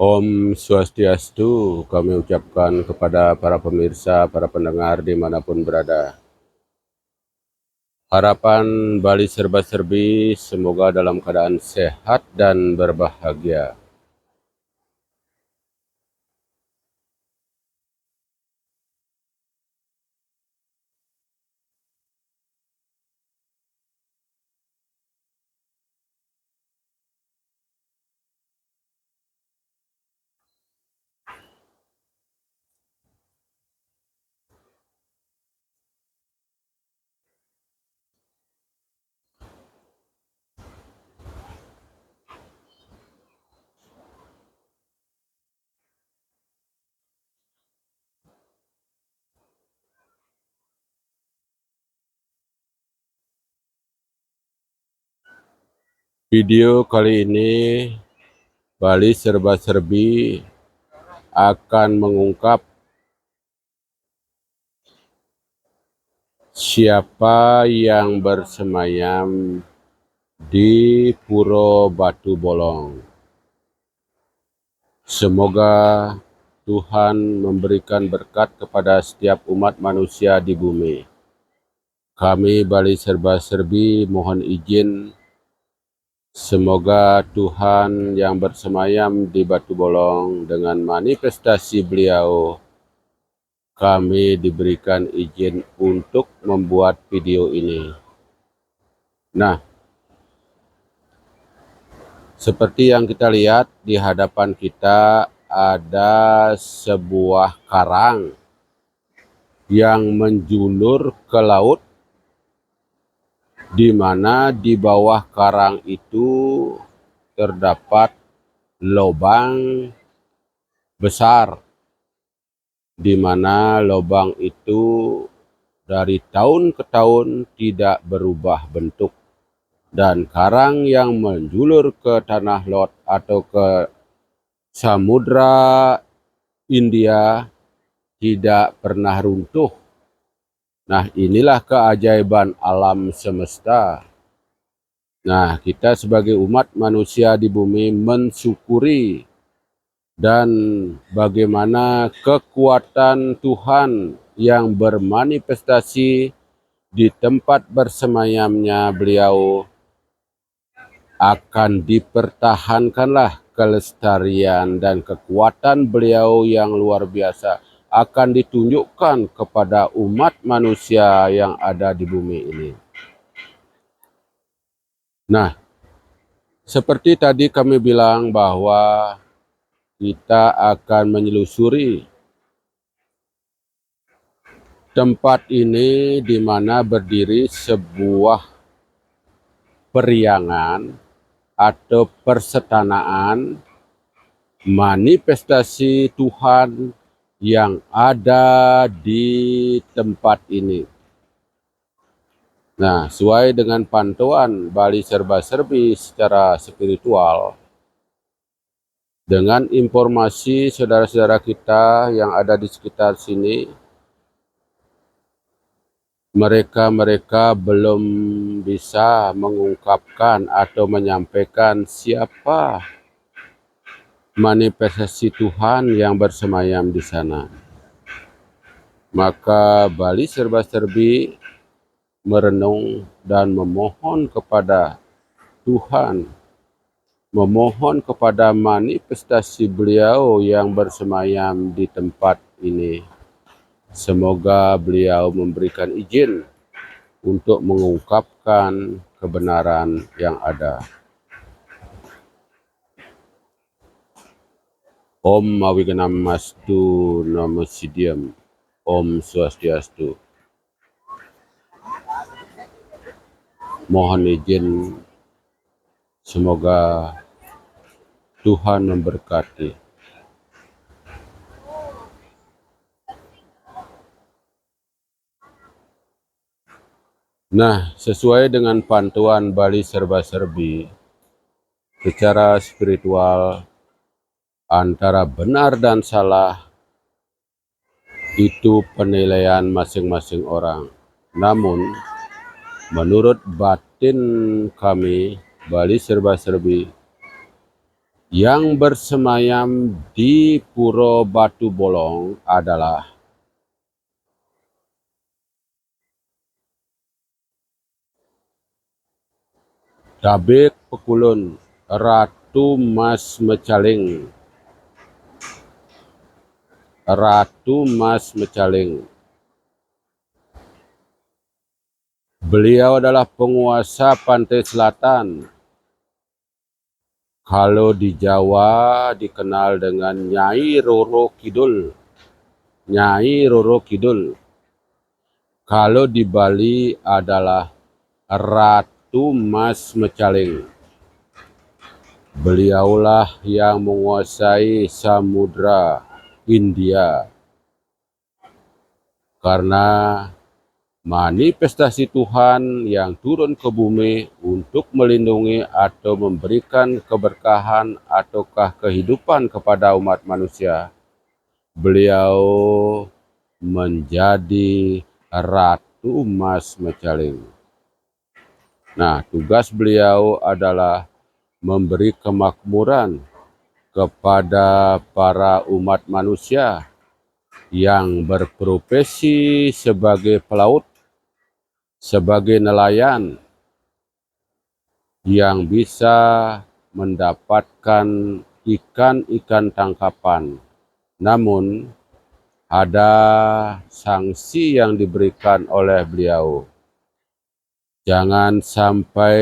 Om Swastiastu, kami ucapkan kepada para pemirsa, para pendengar dimanapun berada. Harapan Bali Serba-Serbi semoga dalam keadaan sehat dan berbahagia. Video kali ini Bali Serba-Serbi akan mengungkap siapa yang bersemayam di Puro Batu Bolong. Semoga Tuhan memberikan berkat kepada setiap umat manusia di bumi. Kami Bali Serba-Serbi mohon izin, semoga Tuhan yang bersemayam di Batu Bolong dengan manifestasi beliau, kami diberikan izin untuk membuat video ini. Nah, seperti yang kita lihat di hadapan kita ada sebuah karang yang menjulur ke laut, di mana di bawah karang itu terdapat lubang besar, di mana lubang itu dari tahun ke tahun tidak berubah bentuk, dan karang yang menjulur ke tanah laut atau ke Samudra India tidak pernah runtuh. Nah, inilah keajaiban alam semesta. Nah, kita sebagai umat manusia di bumi mensyukuri dan bagaimana kekuatan Tuhan yang bermanifestasi di tempat bersemayamnya beliau akan dipertahankanlah kelestarian, dan kekuatan beliau yang luar biasa akan ditunjukkan kepada umat manusia yang ada di bumi ini. Nah, seperti tadi kami bilang bahwa kita akan menyelusuri tempat ini di mana berdiri sebuah periangan atau persetanaan manifestasi Tuhan yang ada di tempat ini. Nah, sesuai dengan pantauan Bali Serba-Serbi secara spiritual, dengan informasi saudara-saudara kita yang ada di sekitar sini, mereka belum bisa mengungkapkan atau menyampaikan siapa manifestasi Tuhan yang bersemayam di sana. Maka Bali Serba-Serbi merenung dan memohon kepada Tuhan, memohon kepada manifestasi beliau yang bersemayam di tempat ini. Semoga beliau memberikan izin untuk mengungkapkan kebenaran yang ada. Om Mawiganamastu Namo Siddham. Om Swastiastu. Mohon izin, semoga Tuhan memberkati. Nah, sesuai dengan pantauan Bali Serba-Serbi, secara spiritual antara benar dan salah itu penilaian masing-masing orang. Namun, menurut batin kami, Bali Serba-Serbi, Yang bersemayam di Puro Batu Bolong adalah Dabek Pekulun, Ratu Mas Mecaling. Ratu Mas Mecaling. Beliau adalah penguasa pantai selatan. Kalau di Jawa dikenal dengan Nyai Roro Kidul. Nyai Roro Kidul. Kalau di Bali adalah Ratu Mas Mecaling. Beliaulah yang menguasai Samudra India. Karena manifestasi Tuhan yang turun ke bumi untuk melindungi atau memberikan keberkahan ataukah kehidupan kepada umat manusia. Beliau menjadi Ratu Mas Mecaling. Nah, tugas beliau adalah memberi kemakmuran kepada para umat manusia yang berprofesi sebagai pelaut, sebagai nelayan, yang bisa mendapatkan ikan-ikan tangkapan. Namun, ada sanksi yang diberikan oleh beliau. Jangan sampai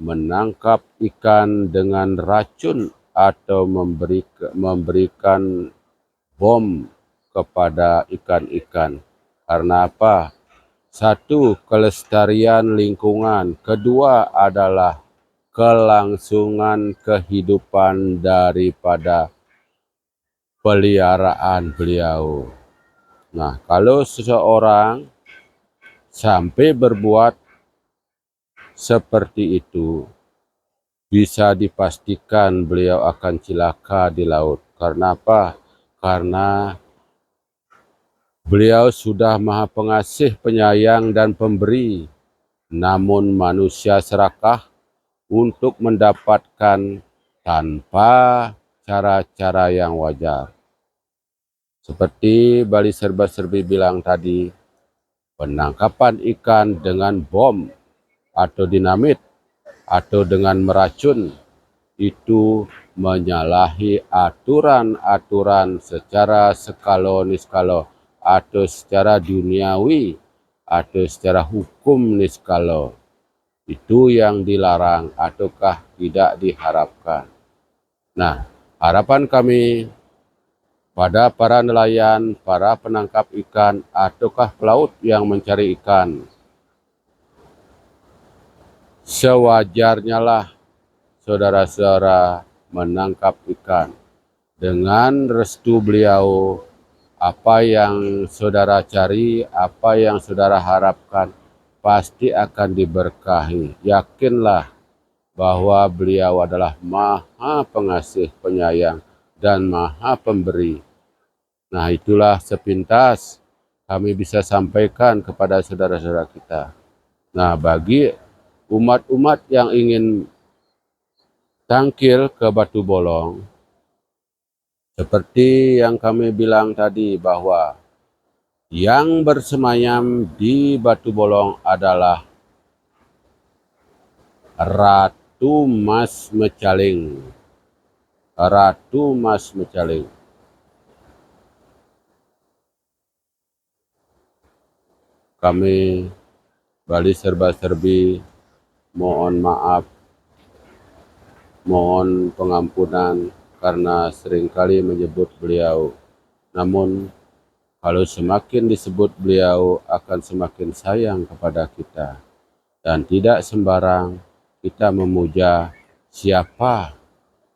menangkap ikan dengan racun atau memberikan bom kepada ikan-ikan. Karena apa? Satu, kelestarian lingkungan. Kedua adalah kelangsungan kehidupan daripada peliharaan beliau. Nah, kalau seseorang sampai berbuat seperti itu, bisa dipastikan beliau akan celaka di laut. Karena apa? Karena beliau sudah Maha Pengasih, Penyayang, dan Pemberi. Namun manusia serakah untuk mendapatkan tanpa cara-cara yang wajar. Seperti Bali Serba-Serbi bilang tadi, penangkapan ikan dengan bom atau dinamit atau dengan meracun itu menyalahi aturan-aturan secara skala niskala atau secara duniawi atau secara hukum niskala. Itu yang dilarang ataukah tidak diharapkan. Nah, harapan kami pada para nelayan, para penangkap ikan ataukah pelaut yang mencari ikan, sewajarnya lah saudara-saudara menangkap ikan. Dengan restu beliau, apa yang saudara cari, apa yang saudara harapkan, pasti akan diberkahi. Yakinlah bahwa beliau adalah Maha Pengasih, Penyayang, dan Maha Pemberi. Nah, itulah sepintas kami bisa sampaikan kepada saudara-saudara kita. Nah, bagi umat-umat yang ingin tangkil ke Batu Bolong, seperti yang kami bilang tadi bahwa yang bersemayam di Batu Bolong adalah Ratu Mas Mecaling. Ratu Mas Mecaling. Kami Bali Serba-Serbi mohon maaf, mohon pengampunan karena seringkali menyebut beliau. Namun kalau semakin disebut beliau akan semakin sayang kepada kita. Dan tidak sembarang kita memuja siapa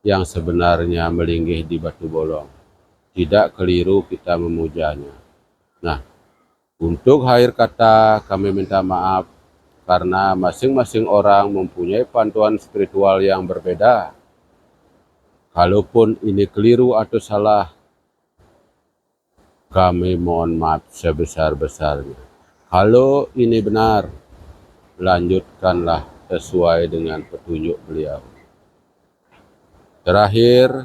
yang sebenarnya melinggih di Batu Bolong. Tidak keliru kita memujanya. Nah, untuk akhir kata kami minta maaf karena masing-masing orang mempunyai pantuan spiritual yang berbeda. Kalaupun ini keliru atau salah, kami mohon maaf sebesar-besarnya. Kalau ini benar, lanjutkanlah sesuai dengan petunjuk beliau. Terakhir,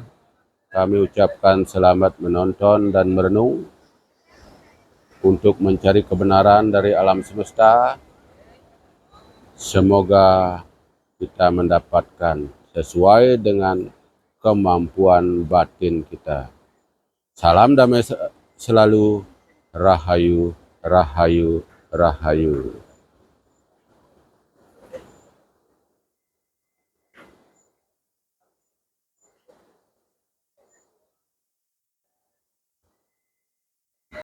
kami ucapkan selamat menonton dan merenung untuk mencari kebenaran dari alam semesta. Semoga kita mendapatkan sesuai dengan kemampuan batin kita. Salam damai selalu, Rahayu, Rahayu, Rahayu.